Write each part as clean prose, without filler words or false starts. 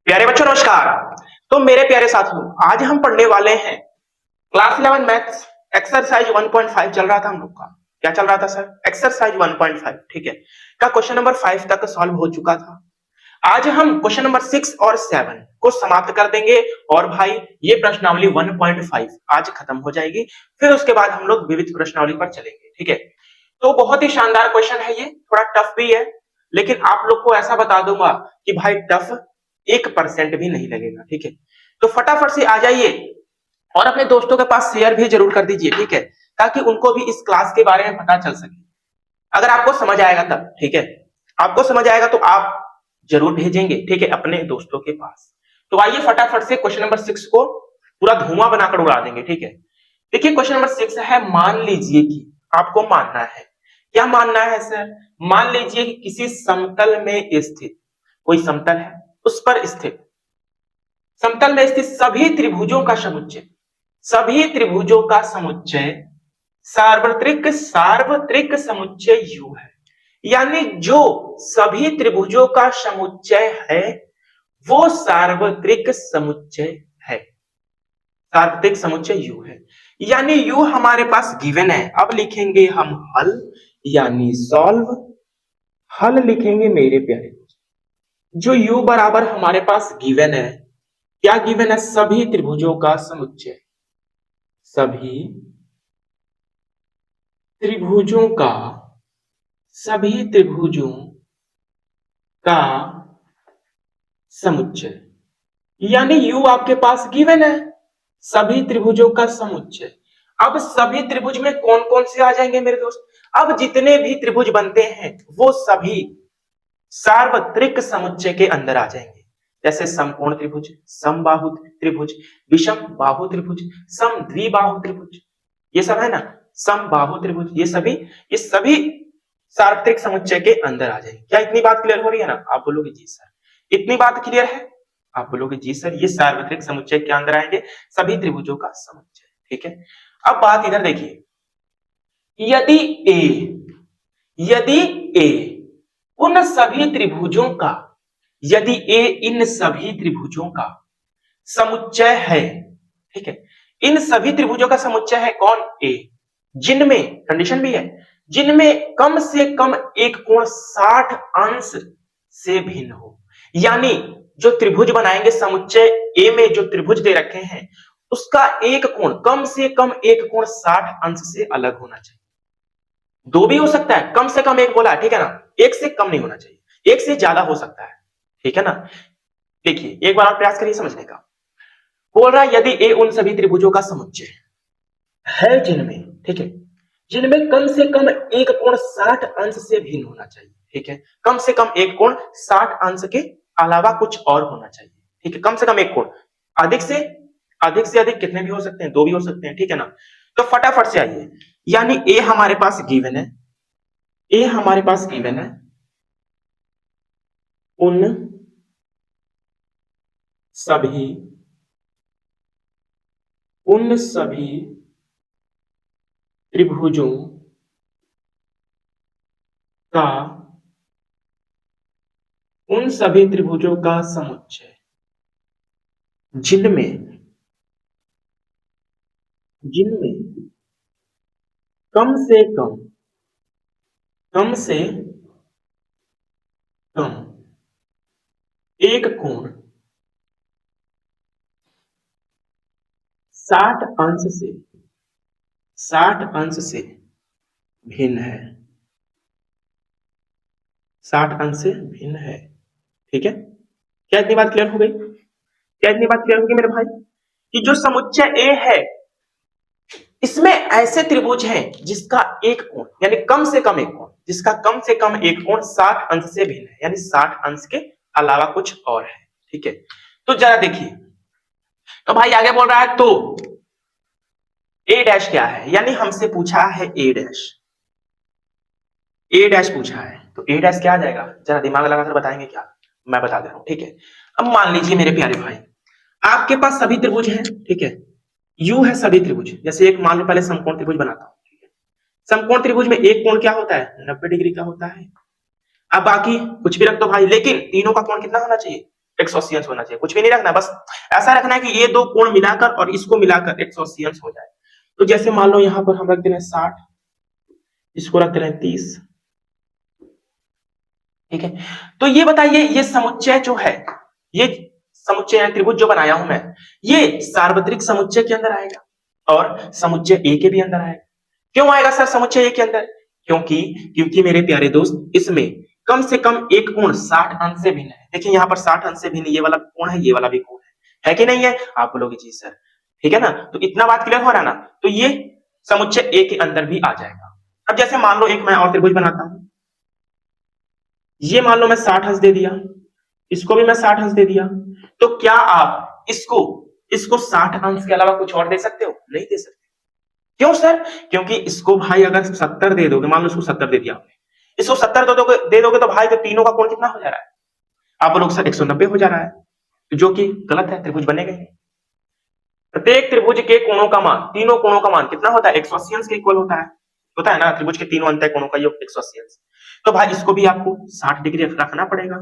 प्यारे बच्चों नमस्कार। तो मेरे प्यारे साथियों, आज हम पढ़ने वाले हैं क्लास 11 मैथ्स एक्सरसाइज 1.5 चल रहा था हम लोग का। क्या चल रहा था सर? एक्सरसाइज 1.5, ठीक है, का क्वेश्चन नंबर 5 तक सॉल्व हो चुका था। आज हम क्वेश्चन नंबर 6 और 7 को समाप्त कर देंगे और भाई ये प्रश्नावली 1.5 आज खत्म हो जाएगी। फिर उसके बाद हम लोग विविध प्रश्नावली पर चलेंगे, ठीक है। तो बहुत ही शानदार क्वेश्चन है, ये थोड़ा टफ भी है, लेकिन आप लोग को ऐसा बता दूंगा कि भाई टफ 1% भी नहीं लगेगा, ठीक है। तो फटाफट से आ जाइए और अपने दोस्तों के पास शेयर भी जरूर कर दीजिए, ठीक है, ताकि उनको भी इस क्लास के बारे में पता चल सके। अगर आपको समझ आएगा तब, ठीक है, आपको समझ आएगा तो आप जरूर भेजेंगे, ठीक है, अपने दोस्तों के पास। तो आइए फटाफट से क्वेश्चन नंबर 6 को पूरा धुआं बनाकर उड़ा देंगे, ठीक है। देखिए क्वेश्चन नंबर 6 है, मान लीजिए कि आपको मानना है, क्या मानना है सर? मान लीजिए कि किसी समतल में स्थित, कोई समतल है, उस पर स्थित समतल में स्थित सभी त्रिभुजों का समुच्चय, सभी त्रिभुजों का समुच्चय सार्वत्रिक सार्वत्रिक समुच्चय U है। यानी जो सभी त्रिभुजों का समुच्चय है वो सार्वत्रिक समुच्चय है, सार्वत्रिक समुच्चय U है। यानी U हमारे पास गिवन है। अब लिखेंगे हम हल, यानी सॉल्व। हल लिखेंगे मेरे प्यारे, जो U बराबर हमारे पास गिवन है, क्या गिवन है? सभी त्रिभुजों का समुच्चय, सभी त्रिभुजों का, सभी त्रिभुजों का समुच्चय। यानी U आपके पास गिवन है, सभी त्रिभुजों का समुच्चय। अब सभी त्रिभुज में कौन कौन से आ जाएंगे मेरे दोस्त? अब जितने भी त्रिभुज बनते हैं वो सभी सार्वत्रिक समुच्चय के अंदर आ जाएंगे। जैसे समकोण त्रिभुज, समबाहु त्रिभुज, विषम बाहु त्रिभुज, समद्विबाहु त्रिभुज, ये सब है ना, समबाहु त्रिभुज, ये सभी सार्वत्रिक समुच्चय के अंदर आ जाएंगे। क्या इतनी बात क्लियर हो रही है ना? आप बोलोगे जी सर। इतनी बात क्लियर है? आप बोलोगे जी सर, ये सार्वत्रिक समुच्चय के अंदर आएंगे, सभी त्रिभुजों का समुच्चय, ठीक है। अब बात इधर देखिए, यदि ए उन सभी त्रिभुजों का, यदि ए इन सभी त्रिभुजों का समुच्चय है, ठीक है, इन सभी त्रिभुजों का समुच्चय है कौन? ए, जिनमें कंडीशन भी है, जिनमें कम से कम एक कोण 60 अंश से भिन्न हो। यानी जो त्रिभुज बनाएंगे समुच्चय ए में, जो त्रिभुज दे रखे हैं उसका एक कोण, कम से कम एक कोण 60 अंश से अलग होना चाहिए। दो भी हो सकता है, कम से कम एक बोला है, ठीक है ना, एक से कम नहीं होना चाहिए, एक से ज्यादा हो सकता है, ठीक है ना। देखिए एक बार और प्रयास करिए समझने का। बोल रहा है यदि ए उन सभी त्रिभुजों का समुच्चय है जिनमें, ठीक है, जिनमें कम से कम एक कोण 60 अंश से भिन्न होना चाहिए, ठीक है, कम से कम एक कोण 60 अंश के अलावा कुछ और होना चाहिए, ठीक है, कम से कम एक कोण। अधिक से अधिक कितने भी हो सकते हैं? दो भी हो सकते हैं, ठीक है ना। तो फटाफट से आइए, यानी ए हमारे पास गिवन है, ए हमारे पास गिवन है, उन सभी त्रिभुजों का, उन सभी त्रिभुजों का समुच्चय जिनमें कम से कम एक कोण 60 अंश से भिन्न है, 60 अंश से भिन्न है, ठीक है। क्या इतनी बात क्लियर हो गई? क्या इतनी बात क्लियर होगी मेरे भाई कि जो समुच्चय ए है इसमें ऐसे त्रिभुज हैं जिसका एक कोण, यानी कम से कम एक कोण, जिसका कम से कम एक कोण 60 अंश से भिन्न है, यानी 60 अंश के अलावा कुछ और है, ठीक है। तो जरा देखिए, तो भाई आगे बोल रहा है तो ए डैश क्या है, यानी हमसे पूछा है ए डैश पूछा है, तो ए डैश क्या आ जाएगा? जरा दिमाग लगाकर बताएंगे क्या? मैं बता दे रहा हूं, ठीक है। अब मान लीजिए मेरे प्यारे भाई, आपके पास सभी त्रिभुज हैं, ठीक है, यू है सभी त्रिभुज। जैसे एक मान लो पहले समकोण त्रिभुज बनाता हूं, ठीक है, समकोण त्रिभुज में एक कोण क्या होता है? 90 डिग्री का होता है। अब बाकी कुछ भी रख दो भाई, लेकिन तीनों का कोण कितना होना चाहिए? 180 होना चाहिए, कुछ भी नहीं रखना, बस ऐसा रखना है कि ये दो कोण मिलाकर और इसको मिलाकर 180 हो जाए। तो जैसे मान लो यहाँ पर हम रख दे रहे हैं 60, इसको रख दे रहे हैं 30, ठीक है। तो ये बताइए ये समुच्चय जो है, ये समुच्चय त्रिभुज जो बनाया हूं मैं, ये सार्वत्रिक समुच्चय के अंदर आएगा और समुच्चय ए के भी अंदर आएगा। क्यों आएगा सर समुच्चय ए के अंदर? क्योंकि क्योंकि मेरे प्यारे दोस्त इसमें कम से कम एक कोण 60 अंश से भिन्न है। देखिए यहाँ पर 60 अंश से भिन्न ये वाला कोण है, ये वाला भी कोण है कि नहीं है? आप बोलोगे जी सर, ठीक है ना। तो इतना बात क्लियर हो रहा है ना। तो ये समुच्चय ए के अंदर भी आ जाएगा। अब जैसे मान लो एक मैं और त्रिभुज बनाता हूं, ये मान लो मैं 60 अंश दे दिया, इसको भी मैं 60 अंश दे दिया, तो क्या आप इसको इसको 60 अंश के अलावा कुछ और दे सकते हो? नहीं दे सकते। क्यों सर? क्योंकि इसको भाई अगर 70 दे दोगे, मान लो इसको 70 दे दिया आपने, इसको 70 दे दोगे तो भाई तो तीनों का कोण कितना हो जा रहा है? आप लोग सर 190 हो जा रहा है, जो कि गलत है, त्रिभुज बनेगा ही। प्रत्येक त्रिभुज के कोणों का मान, तीनों कोणों का मान कितना होता है? 180 अंश के इक्वल होता है ना। त्रिभुज के तीनों अंत कोणों का योग 180 अंश। तो भाई इसको भी आपको 60 डिग्री रखना पड़ेगा।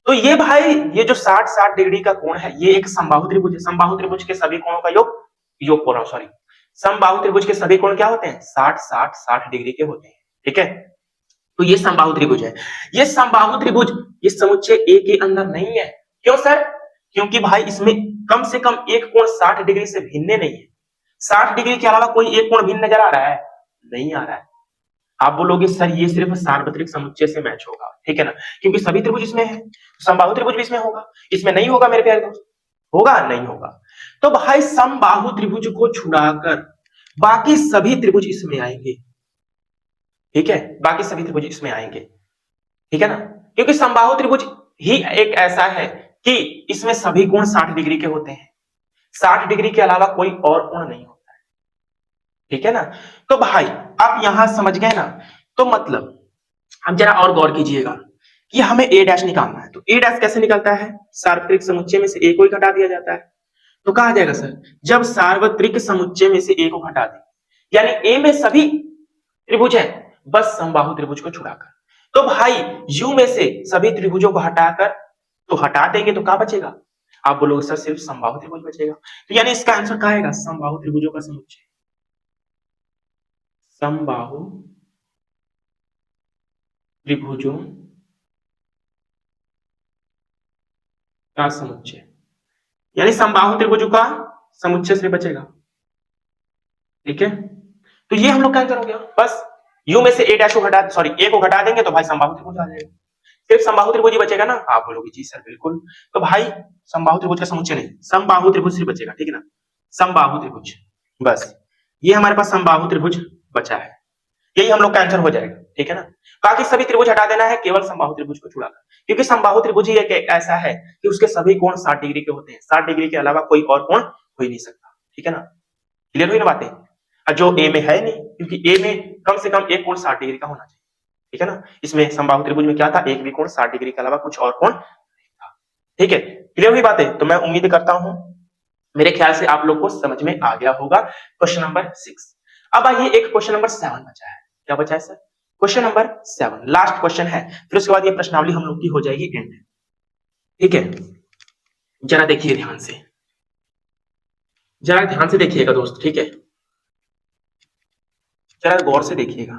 तो ये भाई ये जो 60 डिग्री का कोण है, ये एक समबाहु त्रिभुज है। समबाहु त्रिभुज के सभी कोणों का योग बोल रहा हूं, सॉरी, समबाहु त्रिभुज के सभी कोण क्या होते हैं? 60 डिग्री के होते हैं, ठीक है। तो ये समबाहु त्रिभुज है। ये समबाहु त्रिभुज ये समुच्चय ए के अंदर नहीं है। क्यों सर? क्योंकि भाई इसमें कम से कम एक कोण 60 डिग्री से भिन्न नहीं है। 60 डिग्री के अलावा कोई एक कोण भिन्न नजर आ रहा है? नहीं आ रहा है। आप बोलोगे सर ये सिर्फ सार्वत्रिक समुच्चय से मैच होगा, ठीक है ना, क्योंकि सभी त्रिभुज इसमें है, समबाहु त्रिभुज भी इसमें होगा। इसमें नहीं होगा मेरे प्यारे दोस्त? होगा? नहीं होगा। तो भाई समबाहु त्रिभुज को छुड़ाकर बाकी सभी त्रिभुज इसमें आएंगे, ठीक है, बाकी सभी त्रिभुज इसमें आएंगे, ठीक है ना। क्योंकि समबाहु त्रिभुज ही एक ऐसा है कि इसमें सभी कोण 60 डिग्री के होते हैं, 60 डिग्री के अलावा कोई और कोण नहीं होता है, ठीक है ना। तो भाई आप यहां समझ गए ना। तो मतलब अब जरा और गौर कीजिएगा कि हमें ए डैश निकालना है। तो ए डैश कैसे निकलता है? सार्वत्रिक समुच्चय में से ए को ही घटा दिया जाता है। तो कहा जाएगा सर जब सार्वत्रिक समुच्चय में से ए को घटा दें, यानी ए में सभी त्रिभुज है बस समबाहु त्रिभुज को छुड़ाकर। तो भाई यू में से सभी त्रिभुजों को हटाकर तो हटा देंगे तो क्या बचेगा? आप बोलोगे सर सिर्फ समबाहु त्रिभुज बचेगा। तो यानी इसका आंसर क्या आएगा? समबाहु त्रिभुजों का समुच्चय, समबाहु त्रिभुजों का समुच्चय, यानी समबाहु त्रिभुजों का समुच्चय से बचेगा, ठीक है। तो ये हम लोग का आंसर हो गया। बस यू में से ए डैश को घटा, सॉरी ए को घटा देंगे तो भाई समबाहु त्रिभुज आ जाएगा। सिर्फ समबाहु त्रिभुज ही बचेगा ना। आप बोलोगे जी सर बिल्कुल। तो भाई समबाहु त्रिभुज का समुच्चय नहीं, समबाहु त्रिभुज सिर्फ बचेगा, ठीक है ना, समबाहु त्रिभुज, बस ये हमारे पास समबाहु त्रिभुज बचा है, यही हम लोग का आंसर हो जाएगा, ठीक है ना। बाकी सभी त्रिभुज हटा देना है, केवल समबाहु त्रिभुज को छुड़ाकर, क्योंकि समबाहु त्रिभुज ही एक ऐसा है कि उसके सभी कोण 60 डिग्री के होते हैं, 60 डिग्री के अलावा कोई और कोण हो ही नहीं सकता, ठीक है ना। क्लियर हुई ना बातें? जो ए में है नहीं, क्योंकि ए में कम से कम एक कोण 60 डिग्री का होना चाहिए, ठीक है ना। इसमें समबाहु त्रिभुज में क्या था? एक भी कोण 60 डिग्री के अलावा कुछ और कोण नहीं था, ठीक है। क्लियर हुई बातें? तो मैं उम्मीद करता हूं मेरे ख्याल से आप लोग को समझ में आ गया होगा। Question number 6। अब आइए एक क्वेश्चन नंबर 7 बचा है। क्या बचा है sir? Question number 7 last question है, फिर उसके बाद ये प्रश्नावली हम लोग की हो जाएगी एंड, ठीक है। जरा देखिए ध्यान से, जरा ध्यान से देखिएगा दोस्त, ठीक है, जरा गौर से देखिएगा।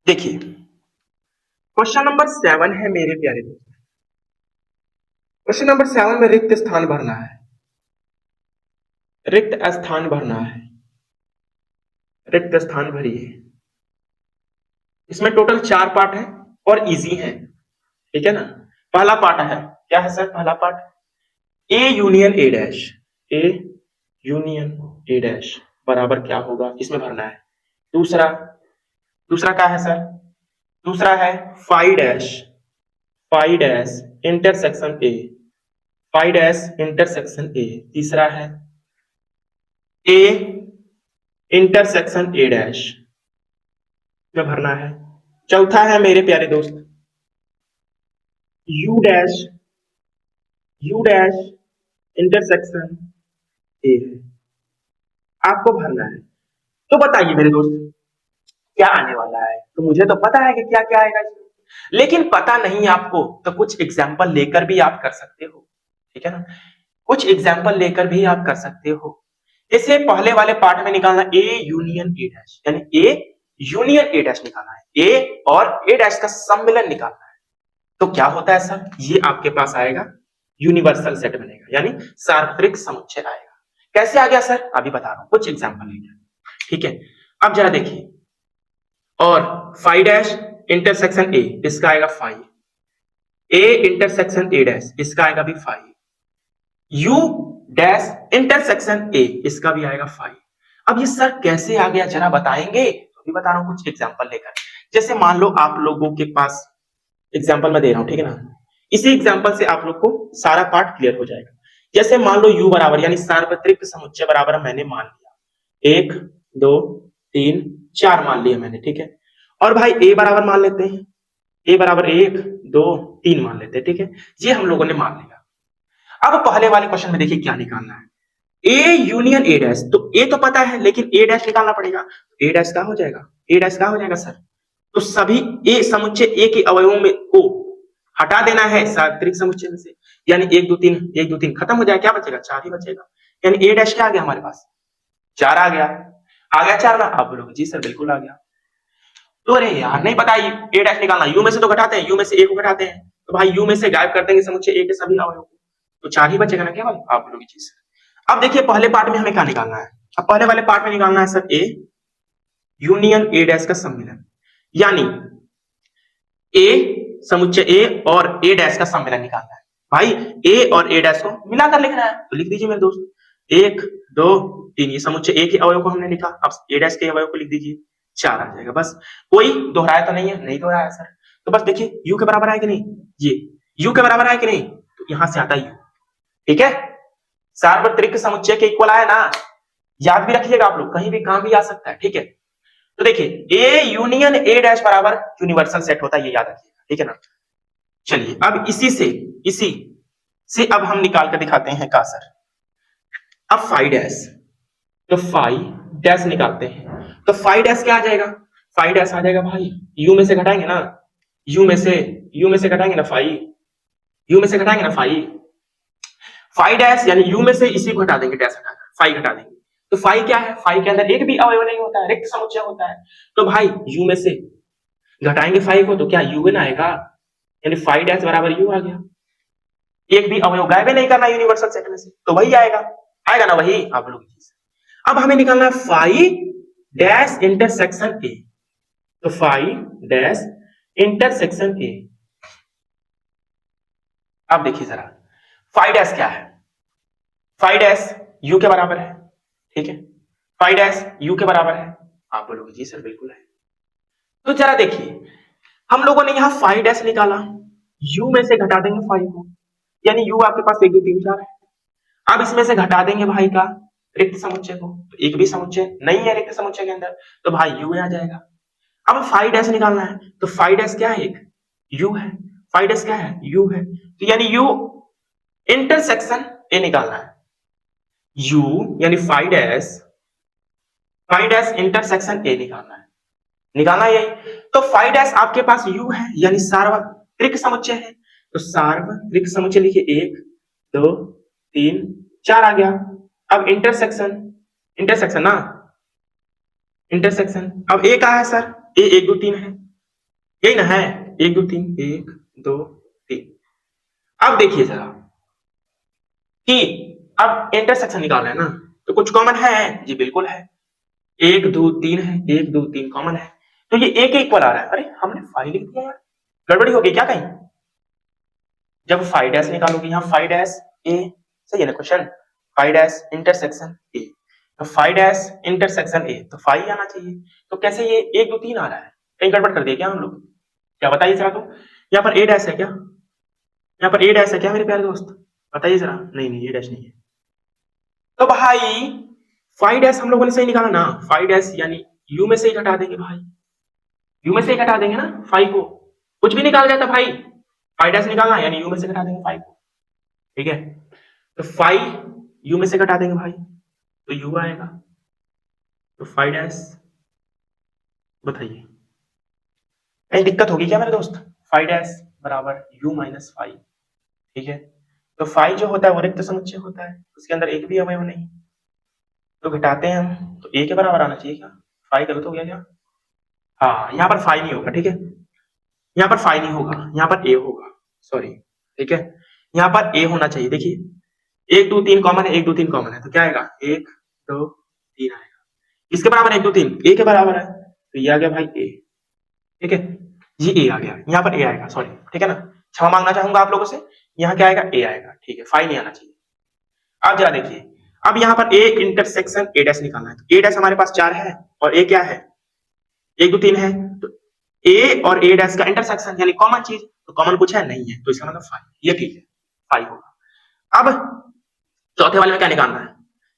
देखिए क्वेश्चन नंबर 7 है मेरे प्यारे दोस्त। क्वेश्चन नंबर 7 में रिक्त स्थान भरना है, रिक्त स्थान भरना है, रिक्त स्थान भरिए। इसमें टोटल 4 पार्ट है और इजी है, ठीक है ना। पहला पार्ट है, क्या है सर पहला part? A union A dash, A union A dash बराबर क्या होगा, इसमें भरना है। दूसरा, दूसरा क्या है सर? दूसरा है phi dash, phi dash intersection A, phi dash intersection A. तीसरा है ए इंटरसेक्शन ए डैश में भरना है। चौथा है मेरे प्यारे दोस्त you dash, you dash intersection ए है, आपको भरना है। तो बताइए मेरे दोस्त क्या आने वाला है? तो मुझे तो पता है कि क्या क्या आएगा इसमें, लेकिन पता नहीं आपको तो कुछ एग्जाम्पल लेकर भी आप कर सकते हो, ठीक है ना, कुछ एग्जाम्पल लेकर भी आप कर सकते हो। जैसे पहले वाले पार्ट में निकालना ए यूनियन ए डैश, यानी ए यूनियन ए डैश निकालना है, ए और ए डैश का सम्मिलन निकालना है। तो क्या होता है सर, ये आपके पास आएगा यूनिवर्सल सेट बनेगा, यानी सार्वत्रिक समुच्चय आएगा। कैसे आ गया सर, अभी बता रहा हूं कुछ एग्जाम्पल लेकर, ठीक है। अब जरा देखिए, और फाइव डैश इंटरसेक्शन ए, इसका आएगा five, A intersection A dash, इसका आएगा भी फाइव, यू डैश इंटरसेक्शन ए, इसका भी आएगा फाइव। अब ये सर कैसे आ गया जरा बताएंगे, तो भी बता रहा हूं कुछ एग्जाम्पल लेकर। जैसे मान लो आप लोगों के पास एग्जाम्पल मैं दे रहा हूं, ठीक है ना, इसी एग्जाम्पल से आप लोग को सारा पार्ट क्लियर हो जाएगा। जैसे मान लो u बराबर, यानी सार्वत्रिक समुच्चय बराबर मैंने मान लिया, एक दो तीन चार मान लिया मैंने, ठीक है। और भाई a बराबर मान लेते हैं, a बराबर एक दो तीन मान लेते हैं, ठीक है, ये हम लोगों ने मान लिया। अब पहले वाले क्वेश्चन में देखिए क्या निकालना है, ए यूनियन ए डैश, तो ए तो पता है लेकिन ए डैश निकालना पड़ेगा, ए डैश क्या हो जाएगा, ए डैश क्या हो जाएगा सर, तो सभी ए समुच्चय ए के अवयवों में को हटा देना है सार्वत्रिक समुच्चय में से, यानी एक दो तीन खत्म हो जाएगा, क्या बचेगा, चार ही बचेगा, यानी ए डैश क्या आ गया हमारे पास, चार आ गया चार ना, आप बोलोगे जी सर बिल्कुल आ गया। तो अरे यार नहीं पता ए डैश निकालना, यू में से तो घटाते हैं, यू में से ए को घटाते हैं, तो भाई यू में से गायब कर देंगे समुच्चय ए के सभी अवयवों को, तो चार ही बचेगा ना केवल, आप बोलोगे जी सर। अब देखिए पहले पार्ट में हमें क्या निकालना है, अब पहले वाले पार्ट में निकालना है sir A union A dash का सम्मिलन, यानी ए समुच्चय ए और ए डैश का सम्मिलन निकालना है। भाई ए और ए डैश को मिलाकर लिखना है, तो लिख दीजिए मेरे दोस्त, एक दो तीन, ये समुच्चय ए के अवयव को हमने लिखा, अब ए डैश के अवयव को लिख दीजिए, चार आ जाएगा बस। कोई दोहराया तो नहीं है, नहीं दोहराया सर, तो बस देखिए यू के बराबर है कि नहीं, ये यू के बराबर है कि नहीं, तो यहां से आता है यू, ठीक है, सार्वत्रिक समुच्चय के इक्वल आया ना, याद भी रखिएगा आप लोग, कहीं भी काम भी आ सकता है, ठीक है। तो देखिए ए यूनियन ए डैश बराबर यूनिवर्सल सेट होता है, ये याद रखिएगा, ठीक है ना। चलिए अब इसी से अब हम निकाल कर दिखाते हैं का सर, अब फाइव डैश, तो फाइव डैश निकालते हैं, तो फाइव डैश क्या आ जाएगा, फाइव डैश आ जाएगा भाई, यू में से घटाएंगे ना, यू में से घटाएंगे ना फाइव, यू में से घटाएंगे ना फाइव डैश, यानी यू में से इसी को हटा देंगे, डैश हटाकर फाइव घटा देंगे, तो फाइव क्या है, फाइव के अंदर एक भी अवयव नहीं होता है, रिक्त समुच्चय होता है, तो भाई यू में से घटाएंगे फाइव को, तो क्या यू ना आएगा, यानी फाइव डैश बराबर यू आ गया, एक भी अवयव गायब नहीं करना यूनिवर्सल सेट में से, तो वही आएगा ना वही, आप लोग। अब हमें निकालना है फाइव डैश इंटरसेक्शन ए, तो फाइव डैश इंटरसेक्शन ए, अब देखिए जरा फाइव डैश क्या है, फाइव डैश यू के बराबर है, ठीक है, फाइव डैश यू के बराबर है, आप बोलोगे जी सर बिल्कुल है। तो जरा देखिए हम लोगों ने यहां फाइव डैश निकाला, यू में से घटा देंगे फाइव को, यानी यू आपके पास एक दो तीन चार है, अब इसमें से घटा देंगे भाई का रिक्त समुच्चय को, तो एक भी समुच्चय नहीं है रिक्त समुच्चय के अंदर, तो भाई यू आ जाएगा। अब फाइव डैश निकालना है, तो फाइव डैश क्या है, एक यू है, फाइव डैश क्या है, यू है, तो यानी यू इंटरसेक्शन ए निकालना है, यू यानी फाइव डैश इंटरसेक्शन ए निकालना यही, तो फाइव डैश आपके पास यू है, यानी सार्वत्रिक समुच्चय है, तो सार्वत्रिक समुच्चय लिखिए, एक दो तीन चार आ गया। अब इंटरसेक्शन ना, इंटरसेक्शन, अब ए कहा है सर, ए एक दो तीन है, यही ना है, एक दो तीन, एक दो तीन। अब देखिए जरा कि अब इंटरसेक्शन निकालना है ना, तो कुछ कॉमन है, जी बिल्कुल है, एक दो तीन है, एक दो तीन कॉमन है, तो ये ए के इक्वल आ रहा है, अरे हमने फाइव लिख दिया यार, गड़बड़ी हो गई क्या कहीं, जब फाइव डैश निकालोगे यहाँ फाइव डैश ए, सही है ना क्वेश्चन, फाइव डैश इंटरसेक्शन ए, तो फाइव डैश इंटरसेक्शन ए, तो फाइव आना चाहिए, तो कैसे ये एक दो तीन आ रहा है, कहीं गड़बड़ कर दिया क्या हम लोग, क्या बताइए जरा, तो यहाँ पर ए डैश है क्या, यहाँ पर ए डैश है क्या मेरे प्यारे दोस्त, बताइए जरा, नहीं ए डैश नहीं है, तो भाई फाइव डैश हम लोगों ने सही निकाला ना, फाइव डैश यानी यू में से ही घटा देंगे भाई, यू में से ही घटा देंगे ना फाइव को, कुछ भी निकाल जाता भाई, फाइव डैश निकालना यानी यू में से घटा देंगे फाइव को, ठीक है, तो फाइव यू में से घटा देंगे भाई, तो यू आएगा, तो फाइव डैश बताइए, कहीं दिक्कत होगी क्या मेरे दोस्त? फाइव डैश बराबर यू माइनस फाइव, ठीक है। तो फाइव जो होता है वो रिक्त समुच्चय होता है, उसके अंदर एक भी अवयव नहीं, तो घटाते हैं हम तो ए के बराबर आना चाहिए क्या? फाइव गलत हो गया क्या? हाँ, यहाँ पर फाइव नहीं होगा, ठीक है, यहाँ पर फाइव नहीं होगा, यहाँ पर ए होगा, सॉरी, ठीक है। यहाँ पर ए होना चाहिए, देखिए एक दो तीन कॉमन है, एक दो तीन कॉमन है, तो क्या आएगा? एक दो तीन आएगा। किसके बराबर है? एक दो तीन, ए के बराबर है, तो ये आ गया भाई ए, ठीक है, ये ए आ गया, यहाँ पर ए आएगा, सॉरी, ठीक है ना। क्षमा मांगना चाहूंगा आप लोगों से, यहाँ क्या आएगा? ए आएगा, ठीक है, फाइव नहीं आना चाहिए। अब जरा देखिए, अब यहाँ पर ए इंटरसेक्शन ए डैश निकालना है, तो ए डैश हमारे पास चार है और ए क्या है? एक दो तीन है, तो ए और ए डैश का इंटरसेक्शन यानी कॉमन चीज, तो कॉमन कुछ है नहीं है, तो इसका मतलब फाइव, ये ठीक है, फाइव होगा। अब चौथे वाले में क्या निकालना है?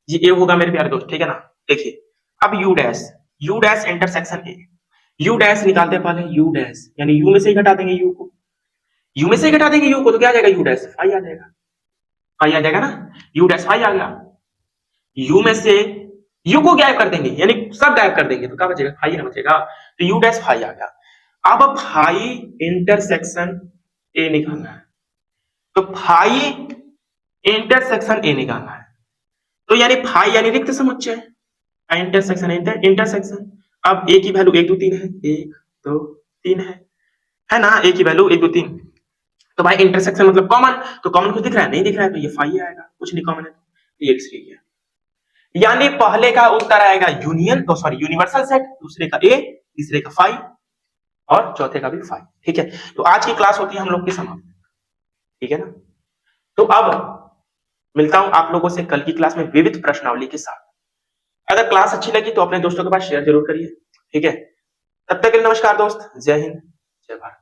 ये ए होगा मेरे प्यारे दोस्त, ठीक है ना। देखिए अब you dash intersection A, you dash निकालते हैं पहले, यू डैश यानी यू में से ही घटा देंगे यू को, यू में से ही घटा देंगे यू को, तो क्या आ जाएगा? यू डैश फाइव आ जाएगा, फाइव आ जाएगा ना, यू डैश फाइव आ गया। यू में से यू को गायब कर देंगे यानी सब गायब कर देंगे, तो क्या बचेगा? फाइव ना बचेगा, तो यू डैश फाइव आ गया। अब फाइव इंटरसेक्शन ए निकालना है, तो फाइव इंटरसेक्शन ए निकालना है, तो यानी फाइव यानी रिक्त समुच्चय, इंटरसेक्शन इंटरसेक्शन। अब ए की वैल्यू एक दो तीन है, एक दो तीन है ना, ए की वैल्यू एक दो तीन, तो भाई इंटरसेक्शन मतलब कॉमन, तो कॉमन कुछ दिख रहा है? नहीं दिख रहा है, तो ये फाइव आएगा, कुछ नहीं कॉमन है, तो ये इसलिए गया। यानी पहले का उत्तर आएगा यूनियन, तो सॉरी यूनिवर्सल सेट, दूसरे का ए, तीसरे का फाइव और चौथे का भी फाइव, ठीक है। तो आज की क्लास होती है हम लोग की समाप्त, ठीक है ना। तो अब मिलता हूं आप लोगों से कल की क्लास में विविध प्रश्नावली के साथ। अगर क्लास अच्छी लगी तो अपने दोस्तों के पास शेयर जरूर करिए, ठीक है। तब तक के लिए नमस्कार दोस्त, जय हिंद, जय भारत।